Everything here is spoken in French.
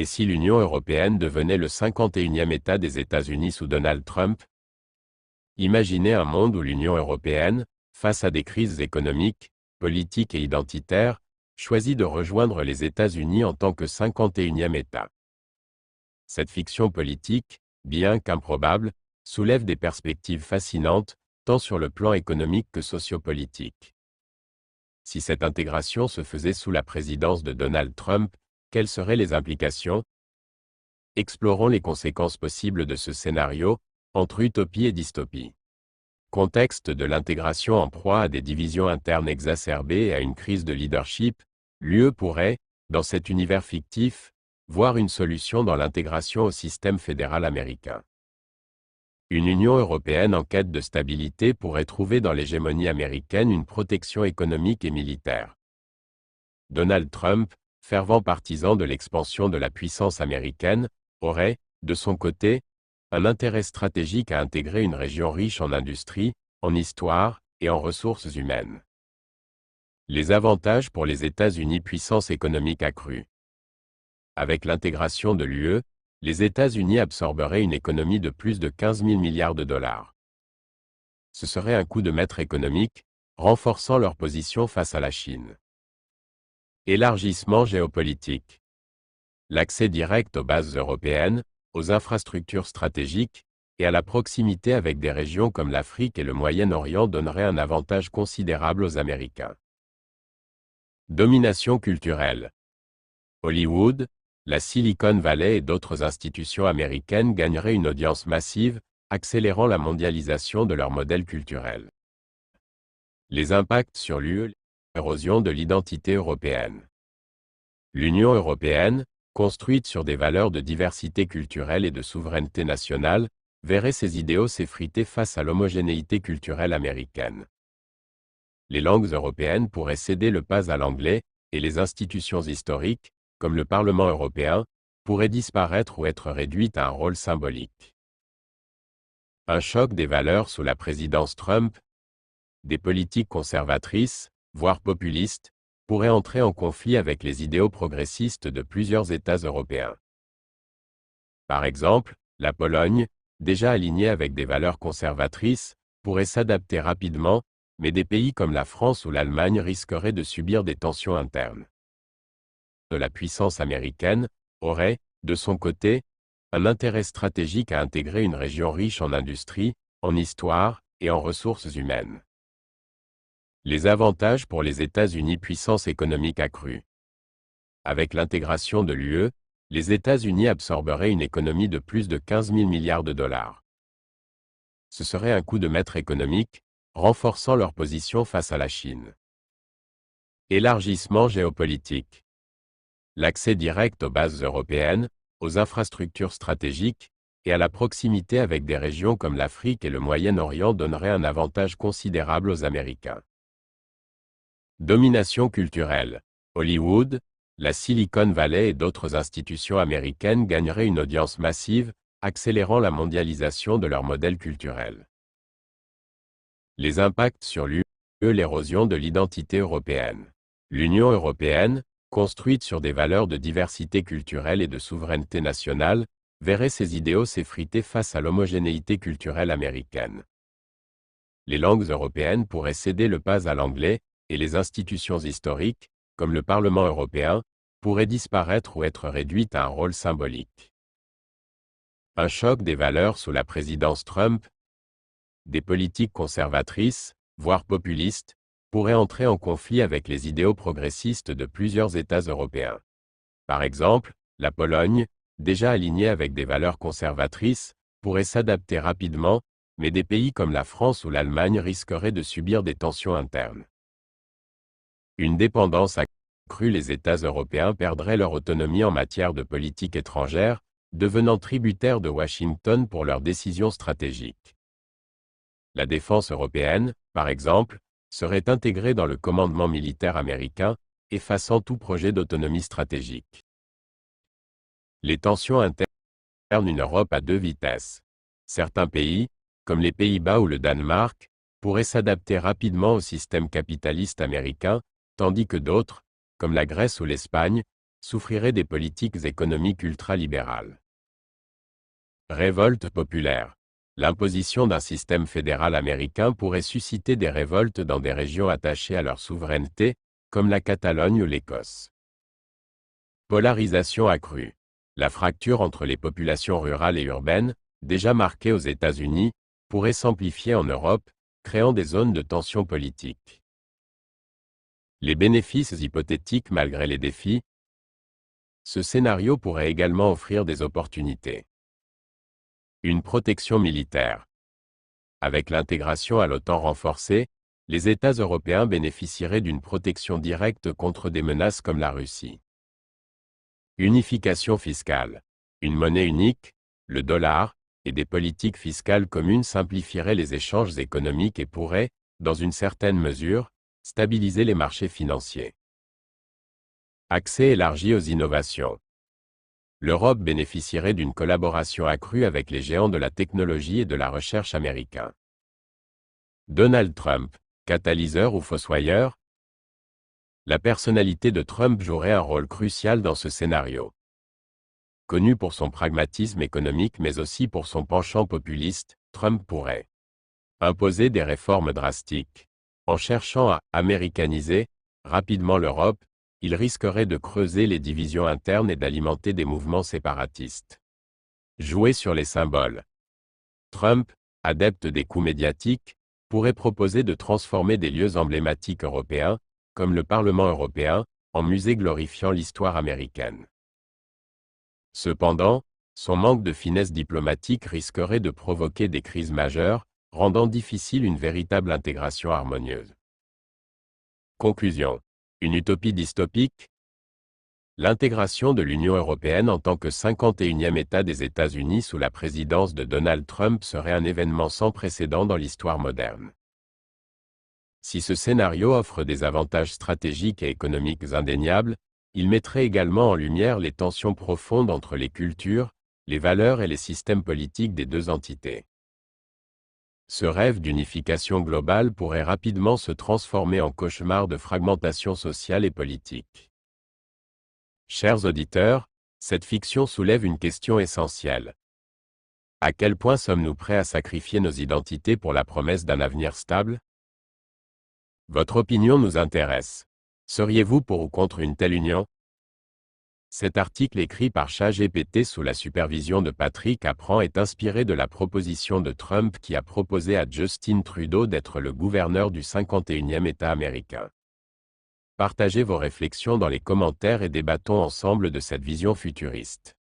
Et si l'Union européenne devenait le 51e État des États-Unis sous Donald Trump? Imaginez un monde où l'Union européenne, face à des crises économiques, politiques et identitaires, choisit de rejoindre les États-Unis en tant que 51e État. Cette fiction politique, bien qu'improbable, soulève des perspectives fascinantes, tant sur le plan économique que sociopolitique. Si cette intégration se faisait sous la présidence de Donald Trump, quelles seraient les implications? Explorons les conséquences possibles de ce scénario, entre utopie et dystopie. Contexte de l'intégration en proie à des divisions internes exacerbées et à une crise de leadership, l'UE pourrait, dans cet univers fictif, voir une solution dans l'intégration au système fédéral américain. Une Union européenne en quête de stabilité pourrait trouver dans l'hégémonie américaine une protection économique et militaire. Donald Trump, fervent partisan de l'expansion de la puissance américaine, aurait, de son côté, un intérêt stratégique à intégrer une région riche en industrie, en histoire et en ressources humaines. Les avantages pour les États-Unis: puissance économique accrue. Avec l'intégration de l'UE, les États-Unis absorberaient une économie de plus de 15 000 milliards de dollars. Ce serait un coup de maître économique, renforçant leur position face à la Chine. Élargissement géopolitique. L'accès direct aux bases européennes, aux infrastructures stratégiques, et à la proximité avec des régions comme l'Afrique et le Moyen-Orient donnerait un avantage considérable aux Américains. Domination culturelle. Hollywood, la Silicon Valley et d'autres institutions américaines gagneraient une audience massive, accélérant la mondialisation de leur modèle culturel. Les impacts sur l'UE, l'érosion de l'identité européenne. L'Union européenne, construite sur des valeurs de diversité culturelle et de souveraineté nationale, verrait ses idéaux s'effriter face à l'homogénéité culturelle américaine. Les langues européennes pourraient céder le pas à l'anglais, et les institutions historiques, comme le Parlement européen, pourraient disparaître ou être réduites à un rôle symbolique. Un choc des valeurs sous la présidence Trump. Des politiques conservatrices, voire populistes, pourraient entrer en conflit avec les idéaux progressistes de plusieurs États européens. Par exemple, la Pologne, déjà alignée avec des valeurs conservatrices, pourrait s'adapter rapidement, mais des pays comme la France ou l'Allemagne risqueraient de subir des tensions internes. La puissance américaine aurait, de son côté, un intérêt stratégique à intégrer une région riche en industrie, en histoire et en ressources humaines. Les avantages pour les États-Unis: puissance économique accrue. Avec l'intégration de l'UE, les États-Unis absorberaient une économie de plus de 15 000 milliards de dollars. Ce serait un coup de maître économique, renforçant leur position face à la Chine. Élargissement géopolitique. L'accès direct aux bases européennes, aux infrastructures stratégiques, et à la proximité avec des régions comme l'Afrique et le Moyen-Orient donnerait un avantage considérable aux Américains. Domination culturelle. Hollywood, la Silicon Valley et d'autres institutions américaines gagneraient une audience massive, accélérant la mondialisation de leur modèle culturel. Les impacts sur l'UE, l'érosion de l'identité européenne. L'Union européenne, construite sur des valeurs de diversité culturelle et de souveraineté nationale, verrait ses idéaux s'effriter face à l'homogénéité culturelle américaine. Les langues européennes pourraient céder le pas à l'anglais, et les institutions historiques, comme le Parlement européen, pourraient disparaître ou être réduites à un rôle symbolique. Un choc des valeurs sous la présidence Trump. Des politiques conservatrices, voire populistes, pourraient entrer en conflit avec les idéaux progressistes de plusieurs États européens. Par exemple, la Pologne, déjà alignée avec des valeurs conservatrices, pourrait s'adapter rapidement, mais des pays comme la France ou l'Allemagne risqueraient de subir des tensions internes. Une dépendance accrue: les États européens perdraient leur autonomie en matière de politique étrangère, devenant tributaires de Washington pour leurs décisions stratégiques. La défense européenne, par exemple, serait intégrée dans le commandement militaire américain, effaçant tout projet d'autonomie stratégique. Les tensions internes: une Europe à deux vitesses. Certains pays, comme les Pays-Bas ou le Danemark, pourraient s'adapter rapidement au système capitaliste américain, tandis que d'autres, comme la Grèce ou l'Espagne, souffrirait des politiques économiques ultralibérales. Révolte populaire. L'imposition d'un système fédéral américain pourrait susciter des révoltes dans des régions attachées à leur souveraineté, comme la Catalogne ou l'Écosse. Polarisation accrue. La fracture entre les populations rurales et urbaines, déjà marquée aux États-Unis, pourrait s'amplifier en Europe, créant des zones de tension politique. Les bénéfices hypothétiques malgré les défis. Ce scénario pourrait également offrir des opportunités. Une protection militaire. Avec l'intégration à l'OTAN renforcée, les États européens bénéficieraient d'une protection directe contre des menaces comme la Russie. Unification fiscale. Une monnaie unique, le dollar, et des politiques fiscales communes simplifieraient les échanges économiques et pourraient, dans une certaine mesure, stabiliser les marchés financiers. Accès élargi aux innovations. L'Europe bénéficierait d'une collaboration accrue avec les géants de la technologie et de la recherche américains. Donald Trump, catalyseur ou fossoyeur? La personnalité de Trump jouerait un rôle crucial dans ce scénario. Connu pour son pragmatisme économique mais aussi pour son penchant populiste, Trump pourrait imposer des réformes drastiques. En cherchant à « américaniser » rapidement l'Europe, il risquerait de creuser les divisions internes et d'alimenter des mouvements séparatistes. Jouer sur les symboles. Trump, adepte des coups médiatiques, pourrait proposer de transformer des lieux emblématiques européens, comme le Parlement européen, en musées glorifiant l'histoire américaine. Cependant, son manque de finesse diplomatique risquerait de provoquer des crises majeures, rendant difficile une véritable intégration harmonieuse. Conclusion. Une utopie dystopique? L'intégration de l'Union européenne en tant que 51e État des États-Unis sous la présidence de Donald Trump serait un événement sans précédent dans l'histoire moderne. Si ce scénario offre des avantages stratégiques et économiques indéniables, il mettrait également en lumière les tensions profondes entre les cultures, les valeurs et les systèmes politiques des deux entités. Ce rêve d'unification globale pourrait rapidement se transformer en cauchemar de fragmentation sociale et politique. Chers auditeurs, cette fiction soulève une question essentielle. À quel point sommes-nous prêts à sacrifier nos identités pour la promesse d'un avenir stable? Votre opinion nous intéresse. Seriez-vous pour ou contre une telle union? Cet article écrit par ChatGPT sous la supervision de Patrick Apprend est inspiré de la proposition de Trump qui a proposé à Justin Trudeau d'être le gouverneur du 51e État américain. Partagez vos réflexions dans les commentaires et débattons ensemble de cette vision futuriste.